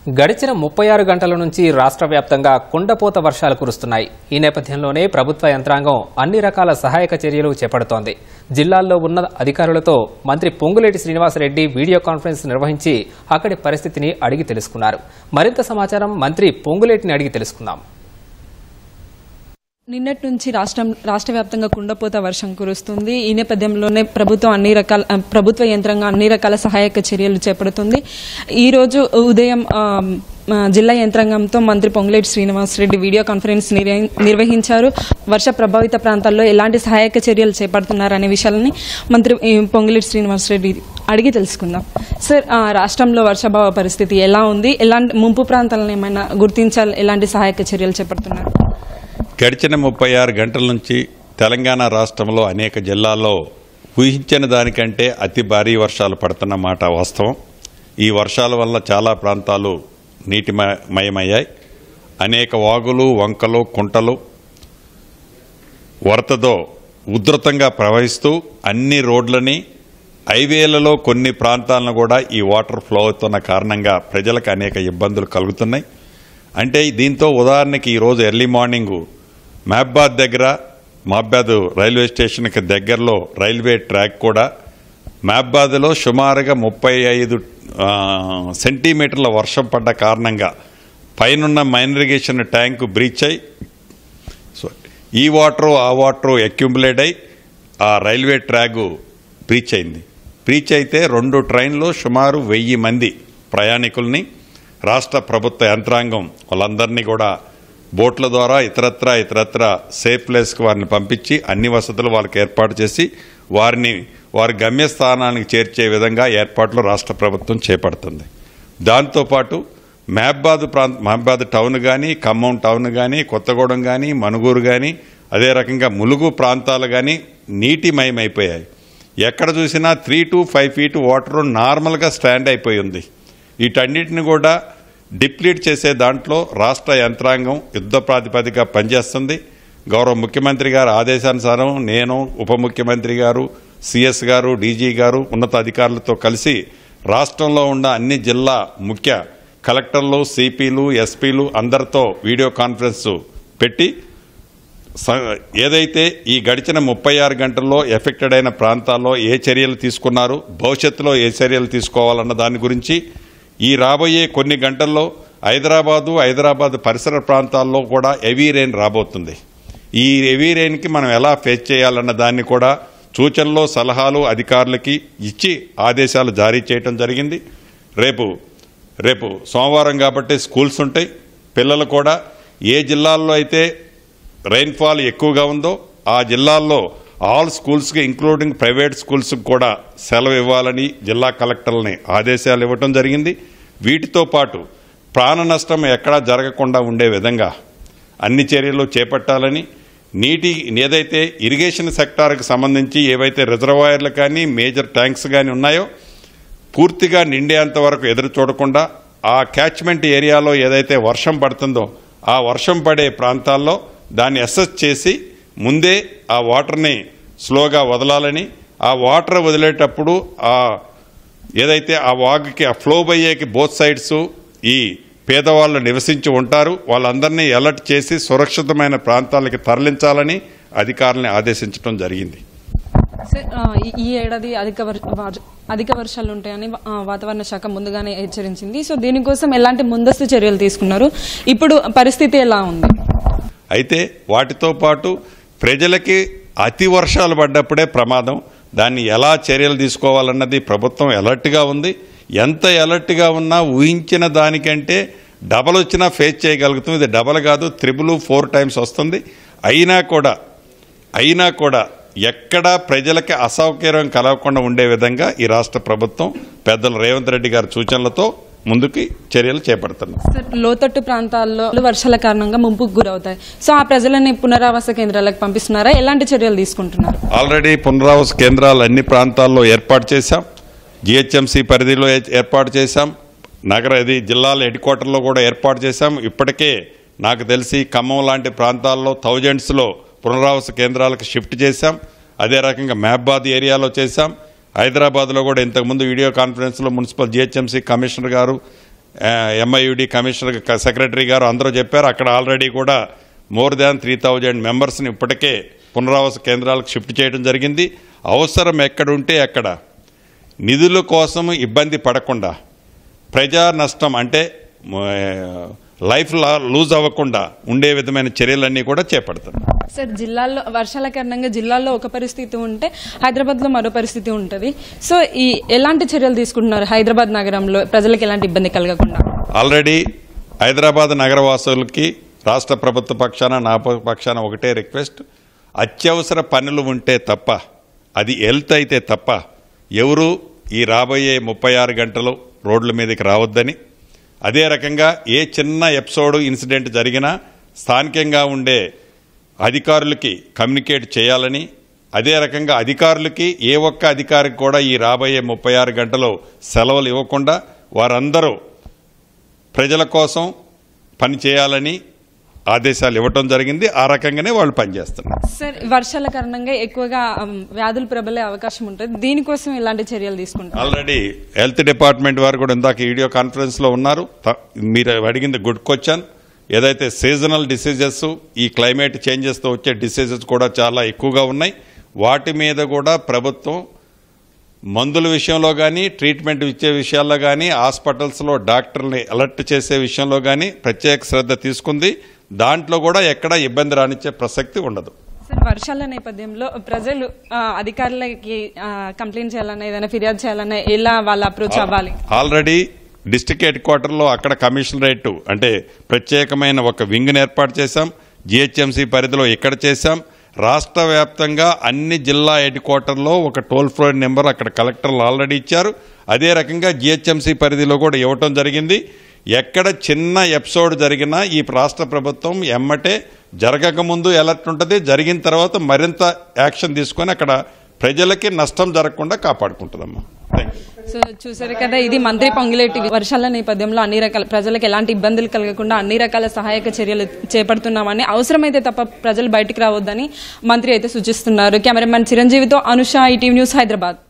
గడిచిన 36 గంటల నుంచి రాష్ట్ర వ్యాప్తంగా కుండపోత వర్షాలు కురుస్తున్నాయి. ఈ నేపథ్యంలోనే ప్రభుత్వ యంత్రాంగం అన్ని రకాల సహాయక చర్యలు చేపడుతోంది. జిల్లాల్లో ఉన్న అధికారులతో మంత్రి పొంగులేటి శ్రీనివాసరెడ్డి వీడియో కాన్ఫరెన్స్ నిర్వహించి అక్కడి పరిస్థితిని అడిగి తెలుసుకున్నారు. మరింత సమాచారం మంత్రి పొంగులేటిని అడిగి తెలుసుకుందాం. నిన్నటి నుంచి రాష్ట్ర వ్యాప్తంగా కుండపోత వర్షం కురుస్తుంది. ఈ నేపథ్యంలోనే ప్రభుత్వ యంత్రాంగం అన్ని రకాల సహాయక చర్యలు చేపడుతుంది. ఈ రోజు ఉదయం జిల్లా యంత్రాంగంతో మంత్రి పొంగులేటి శ్రీనివాసరెడ్డి వీడియో కాన్ఫరెన్స్ నిర్వహించారు. వర్ష ప్రభావిత ప్రాంతాల్లో ఎలాంటి సహాయక చర్యలు చేపడుతున్నారనే విషయాలని మంత్రి పొంగులేటి శ్రీనివాసరెడ్డి అడిగి తెలుసుకుందాం. సార్, రాష్ట్రంలో వర్షాభావ పరిస్థితి ఎలా ఉంది? ఎలాంటి ముంపు ప్రాంతాలను ఏమైనా గుర్తించాలి? ఎలాంటి సహాయక చర్యలు చేపడుతున్నారు? గడిచిన 36 గంటల నుంచి తెలంగాణ రాష్ట్రంలో అనేక జిల్లాల్లో ఊహించిన దానికంటే అతి భారీ వర్షాలు పడుతున్న మాట వాస్తవం. ఈ వర్షాల వల్ల చాలా ప్రాంతాలు నీటిమయమయ్యాయి. అనేక వాగులు, వంకలు, కుంటలు వరదతో ఉధృతంగా ప్రవహిస్తూ అన్ని రోడ్లని, హైవేలలో కొన్ని ప్రాంతాలను కూడా ఈ వాటర్ ఫ్లో అవుతున్న కారణంగా ప్రజలకు అనేక ఇబ్బందులు కలుగుతున్నాయి. అంటే దీంతో ఉదాహరణకి ఈరోజు ఎర్లీ మార్నింగ్ మహబాద్ రైల్వే స్టేషన్కి దగ్గరలో రైల్వే ట్రాక్ కూడా మహబాద్లో సుమారుగా 35 సెంటీమీటర్ల వర్షం పడ్డ కారణంగా పైనున్న మైన్ ఇరిగేషన్ ట్యాంకు బ్రీచ్ అయి ఈ వాటరు ఆ వాటరు అక్యుములేట్ అయి ఆ రైల్వే ట్రాక్ బ్రీచ్ అయింది. బ్రీచ్ అయితే 2 ట్రైన్లు సుమారు 1000 మంది ప్రయాణికుల్ని రాష్ట్ర ప్రభుత్వ యంత్రాంగం వాళ్ళందరినీ కూడా బోట్ల ద్వారా ఇతరత్ర సేఫ్ ప్లేస్కి వారిని పంపించి అన్ని వసతులు వాళ్ళకి ఏర్పాటు చేసి వారి గమ్యస్థానానికి చేర్చే విధంగా ఏర్పాట్లు రాష్ట్ర ప్రభుత్వం చేపడుతుంది. దాంతోపాటు మహబాద్ టౌన్ కానీ, ఖమ్మం టౌన్ కానీ, కొత్తగూడెం కానీ, మనుగూరు కానీ, అదే రకంగా ములుగు ప్రాంతాలు కానీ నీటిమయమైపోయాయి. ఎక్కడ చూసినా 3 to 5 feet వాటర్ నార్మల్గా స్టాండ్ అయిపోయి ఉంది. వీటన్నిటిని కూడా డిప్లీట్ చేసే దాంట్లో రాష్ట్ర యంత్రాంగం యుద్ధ ప్రాతిపదిక పనిచేస్తుంది. గౌరవ ముఖ్యమంత్రి గారు ఆదేశానుసారం నేను, ఉప ముఖ్యమంత్రి గారు, సిఎస్ గారు, డీజీ గారు ఉన్నత అధికారులతో కలిసి రాష్ట్రంలో ఉన్న అన్ని జిల్లా ముఖ్య కలెక్టర్లు, సిపిలు, ఎస్పీలు అందరితో వీడియో కాన్ఫరెన్స్ పెట్టి ఏదైతే ఈ గడిచిన 36 గంటల్లో ఎఫెక్టెడ్ అయిన ప్రాంతాల్లో ఏ చర్యలు తీసుకున్నారు, భవిష్యత్తులో ఏ చర్యలు తీసుకోవాలన్న దాని గురించి ఈ రాబోయే కొన్ని గంటల్లో హైదరాబాద్ పరిసర ప్రాంతాల్లో కూడా హెవీ రెయిన్ రాబోతుంది. ఈ హెవీ రెయిన్కి మనం ఎలా ఫేస్ చేయాలన్న దాన్ని కూడా సూచనలు, సలహాలు అధికారులకి ఇచ్చి ఆదేశాలు జారీ చేయడం జరిగింది. రేపు సోమవారం కాబట్టి స్కూల్స్ ఉంటాయి. పిల్లలు కూడా ఏ జిల్లాల్లో అయితే రెయిన్ఫాల్ ఎక్కువగా ఉందో ఆ జిల్లాల్లో ఆల్ స్కూల్స్కి ఇంక్లూడింగ్ ప్రైవేట్ స్కూల్స్కి కూడా సెలవు ఇవ్వాలని జిల్లా కలెక్టర్లని ఆదేశాలు ఇవ్వటం జరిగింది. వీటితో పాటు ప్రాణ నష్టం ఎక్కడా జరగకుండా ఉండే విధంగా అన్ని చర్యలు చేపట్టాలని, ఏదైతే ఇరిగేషన్ సెక్టార్కి సంబంధించి ఏవైతే రిజర్వాయర్లు కానీ, మేజర్ ట్యాంక్స్ కానీ ఉన్నాయో పూర్తిగా నిండేంత వరకు ఎదురు చూడకుండా ఆ క్యాచ్మెంట్ ఏరియాలో ఏదైతే వర్షం పడుతుందో ఆ వర్షం పడే ప్రాంతాల్లో దాన్ని అసెస్ చేసి ముందే ఆ వాటర్ని స్లోగా వదలాలని, ఆ వాటర్ వదిలేటప్పుడు ఏదైతే ఆ వాగుకి ఆ ఫ్లో అయ్యేకి బోత్ సైడ్స్ ఈ పేదవాళ్ళు నివసించి ఉంటారు వాళ్ళందరినీ అలర్ట్ చేసి సురక్షితమైన ప్రాంతాలకి తరలించాలని అధికారులను ఆదేశించడం జరిగింది. ఈ ఏడాది అధిక వర్షాలు ఉంటాయని వాతావరణ శాఖ ముందుగానే హెచ్చరించింది. సో దీనికోసం ఎలాంటి ముందస్తు చర్యలు తీసుకున్నారు? ఇప్పుడు పరిస్థితి ఎలా ఉంది? అయితే వాటితో పాటు ప్రజలకి అతి వర్షాలు పడ్డప్పుడే ప్రమాదం. దాన్ని ఎలా చర్యలు తీసుకోవాలన్నది ప్రభుత్వం అలర్ట్గా ఉంది. ఎంత అలర్ట్గా ఉన్నా ఊహించిన దానికంటే డబల్ వచ్చినా ఫేస్ చేయగలుగుతుంది. ఇది డబల్ కాదు, 3-4 times వస్తుంది. అయినా కూడా ఎక్కడా ప్రజలకి అసౌకర్యం కలగకుండా ఉండే విధంగా ఈ రాష్ట్ర ప్రభుత్వం పెద్దలు రేవంత్ రెడ్డి గారి సూచనలతో ముందుకి చర్యలు చేపడుతున్నారు. లోతట్టు ప్రాంతాల్లో వర్షాల కారణంగా ముంపుకు గురవుతాయి. సో ఆ ప్రజలని పునరావాస కేంద్రాలకు పంపిస్తున్నారా? ఎలాంటి చర్యలు తీసుకుంటున్నారు? ఆల్రెడీ పునరావాస కేంద్రాలు అన్ని ప్రాంతాల్లో ఏర్పాటు చేశాం. జిహెచ్ఎంసీ పరిధిలో ఏర్పాటు చేశాం. జిల్లాల హెడ్ క్వార్టర్లో కూడా ఏర్పాటు చేశాం. ఇప్పటికే నాకు తెలిసి ఖమ్మం లాంటి ప్రాంతాల్లో థౌజండ్స్లో పునరావాస కేంద్రాలకు షిఫ్ట్ చేశాం. అదే రకంగా మహబాద్ ఏరియాలో చేశాం. హైదరాబాద్లో కూడా ఇంతకుముందు వీడియో కాన్ఫరెన్స్లో మున్సిపల్ జిహెచ్ఎంసీ కమిషనర్ గారు, MIUD కమిషనర్ సెక్రటరీ గారు అందరూ చెప్పారు. అక్కడ ఆల్రెడీ కూడా మోర్ దాన్ 3000 మెంబర్స్ని ఇప్పటికే పునరావాస కేంద్రాలకు షిఫ్ట్ చేయడం జరిగింది. అవసరం ఎక్కడుంటే అక్కడ నిధుల కోసం ఇబ్బంది పడకుండా, ప్రజా నష్టం అంటే లైఫ్ లూజ్ అవ్వకుండా ఉండే విధమైన చర్యలన్నీ కూడా చేపడతారు. సార్, జిల్లాల్లో వర్షాల కారణంగా జిల్లాల్లో ఒక పరిస్థితి ఉంటే హైదరాబాద్లో మరో పరిస్థితి ఉంటుంది. సో ఈ ఎలాంటి చర్యలు తీసుకుంటున్నారు హైదరాబాద్ నగరంలో ప్రజలకు ఎలాంటి ఇబ్బంది కలగకుండా? ఆల్రెడీ హైదరాబాద్ నగరవాసులకి రాష్ట్ర ప్రభుత్వ పక్షాన నా పక్షాన ఒకటే రిక్వెస్ట్, అత్యవసర పనులు ఉంటే తప్ప, అది హెల్త్ అయితే తప్ప ఎవరు ఈ రాబోయే 36 గంటలు రోడ్ల మీదకి రావద్దని, అదే రకంగా ఏ చిన్న ఎపిసోడ్ ఇన్సిడెంట్ జరిగినా స్థానికంగా ఉండే అధికారులకి కమ్యూనికేట్ చేయాలని, అదే రకంగా అధికారులకి ఏ ఒక్క అధికారికి కూడా ఈ రాబోయే 36 గంటలు సెలవులు ఇవ్వకుండా వారందరూ ప్రజల కోసం పని చేయాలని ఆదేశాలు ఇవ్వటం జరిగింది. ఆ రకంగానే వాళ్ళు పనిచేస్తున్నారు. సార్, వర్షాల కారణంగా ఎక్కువగా వ్యాధులు ప్రబలే అవకాశం ఉంటుంది. దీనికోసం ఎలాంటి చర్యలు తీసుకుంటారు? ఆల్రెడీ హెల్త్ డిపార్ట్మెంట్ వారు కూడా ఇందాక వీడియో కాన్ఫరెన్స్ లో ఉన్నారు. మీరు అడిగింది గుడ్ క్వశ్చన్. ఏదైతే సీజనల్ డిసీజెస్, ఈ క్లైమేట్ చేంజెస్ తో వచ్చే డిసీజెస్ కూడా చాలా ఎక్కువగా ఉన్నాయి. వాటి మీద కూడా ప్రభుత్వం మందుల విషయంలో కానీ, ట్రీట్మెంట్ ఇచ్చే విషయాల్లో కానీ, హాస్పిటల్స్లో డాక్టర్ని అలర్ట్ చేసే విషయంలో కానీ ప్రత్యేక శ్రద్ధ తీసుకుంది. దాంట్లో కూడా ఎక్కడ ఇబ్బంది రానిచ్చే ప్రసక్తి ఉండదు. సార్, వర్షాల నేపథ్యంలో ప్రజలు అధికారులకి కంప్లైంట్ చేయాలన్నా, ఏదైనా ఫిర్యాదు చేయాలన్నా ఎలా వాళ్ళ అప్రోచ్ అవ్వాలి? ఆల్రెడీ డిస్టిక్ హెడ్ క్వార్టర్లో అక్కడ కమిషనరేట్ అంటే ప్రత్యేకమైన ఒక వింగ్ని ఏర్పాటు చేశాం. GHMC పరిధిలో ఇక్కడ చేశాం. రాష్ట్ర వ్యాప్తంగా అన్ని జిల్లా హెడ్ క్వార్టర్లో ఒక టోల్ ఫ్రీ నెంబర్ అక్కడ కలెక్టర్లు ఆల్రెడీ ఇచ్చారు. అదే రకంగా GHMC పరిధిలో కూడా ఇవ్వటం జరిగింది. ఎక్కడ చిన్న ఎపిసోడ్ జరిగినా ఈ రాష్ట్ర ప్రభుత్వం ఎమ్మటే జరగకముందు అలర్ట్ ఉంటుంది, జరిగిన తర్వాత మరింత యాక్షన్ తీసుకొని అక్కడ ప్రజలకి నష్టం జరగకుండా కాపాడుకుంటుందమ్మా. సో చూసారు కదా, ఇది మంత్రి పొంగులేటి వర్షాల నేపథ్యంలో అన్ని రకాల ప్రజలకు ఎలాంటి ఇబ్బందులు కలగకుండా అన్ని రకాల సహాయక చర్యలు చేపడుతున్నామని, అవసరమైతే తప్ప ప్రజలు బయటికి రావద్దని మంత్రి అయితే సూచిస్తున్నారు. కెమెరామెన్ చిరంజీవితో అనుష, ఈటీవీ న్యూస్, హైదరాబాద్.